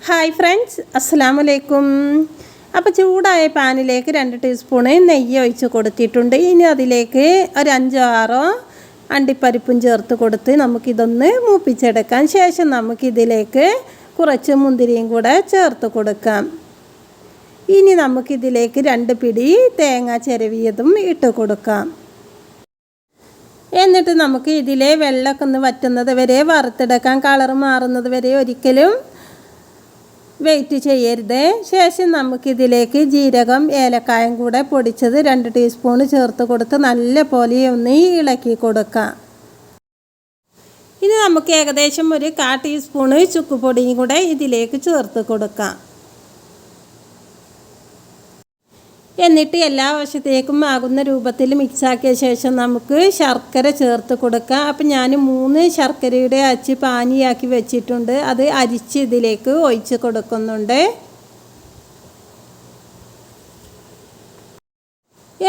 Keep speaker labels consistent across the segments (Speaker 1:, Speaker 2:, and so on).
Speaker 1: Hi friends, അസ്സലാമു അലൈക്കും. അപ്പോൾ ചൂടായ പാനിലേക്ക് 2 ടീസ്പൂൺ നെയ്യ് ഒഴിച്ച് കൊടുത്തിട്ടുണ്ട്. ഇനി അതിലേക്ക് ഒരു 5-6 അണ്ടിപ്പരിപ്പും ചേർത്ത് കൊടുത്ത് നമുക്കിതൊന്ന് മൂപ്പിച്ചെടുക്കാം. ശേഷം നമുക്കിതിലേക്ക് കുറച്ച് മുന്തിരിയും കൂടെ ചേർത്ത് കൊടുക്കാം. ഇനി നമുക്കിതിലേക്ക് 2 പിടി തേങ്ങ ചിരവിയതും ഇട്ട് കൊടുക്കാം. എന്നിട്ട് നമുക്ക് ഇതിലെ വെള്ളമൊക്കെ ഒന്ന് വറ്റുന്നത് വരെ വറുത്തെടുക്കാം. കളർ മാറുന്നത് വരെ ഒരിക്കലും വെയിറ്റ് ചെയ്യരുത്. ശേഷം നമുക്കിതിലേക്ക് ജീരകം, ഏലക്കായും കൂടെ പൊടിച്ചത് 2 ടീസ്പൂൺ ചേർത്ത് കൊടുത്ത് നല്ല പോലെ ഒന്ന് ഇളക്കി കൊടുക്കാം. ഇനി നമുക്ക് ഏകദേശം ഒരു 1/4 ടീസ്പൂൺ ചുക്കുപൊടിയും കൂടെ ഇതിലേക്ക് ചേർത്ത് കൊടുക്കാം. എന്നിട്ട് എല്ലാ വശത്തേക്കും ആകുന്ന രൂപത്തിൽ മിക്സാക്കിയ ശേഷം നമുക്ക് ശർക്കര ചേർത്ത് കൊടുക്കാം. അപ്പം ഞാൻ 3 ശർക്കരയുടെ അച്ച് പാനിയാക്കി വെച്ചിട്ടുണ്ട്. അത് അരിച്ച് ഇതിലേക്ക് ഒഴിച്ച് കൊടുക്കുന്നുണ്ട്.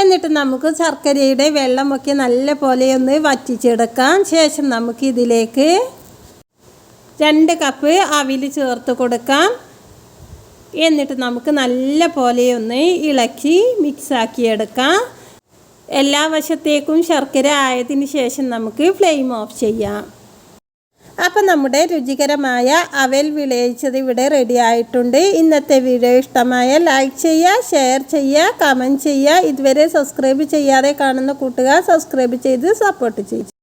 Speaker 1: എന്നിട്ട് നമുക്ക് ശർക്കരയുടെ വെള്ളമൊക്കെ നല്ല പോലെ ഒന്ന് വറ്റിച്ചെടുക്കാം. ശേഷം നമുക്ക് ഇതിലേക്ക് 2 കപ്പ് അവിൽ ചേർത്ത് കൊടുക്കാം. എന്നിട്ട് നമുക്ക് നല്ല പോലെ ഒന്ന് ഇളക്കി മിക്സാക്കിയെടുക്കാം. എല്ലാ വശത്തേക്കും ശർക്കര ആയതിന് ശേഷം നമുക്ക് ഫ്ലെയിം ഓഫ് ചെയ്യാം. അപ്പം നമ്മുടെ രുചികരമായ അവൽ വിളയിച്ചത് ഇവിടെ റെഡി ആയിട്ടുണ്ട്. ഇന്നത്തെ വീഡിയോ ഇഷ്ടമായ ലൈക്ക് ചെയ്യുക, ഷെയർ ചെയ്യുക, കമൻറ്റ് ചെയ്യുക. ഇതുവരെ സബ്സ്ക്രൈബ് ചെയ്യാതെ കാണുന്ന കൂട്ടുകാർ സബ്സ്ക്രൈബ് ചെയ്ത് സപ്പോർട്ട് ചെയ്യുക.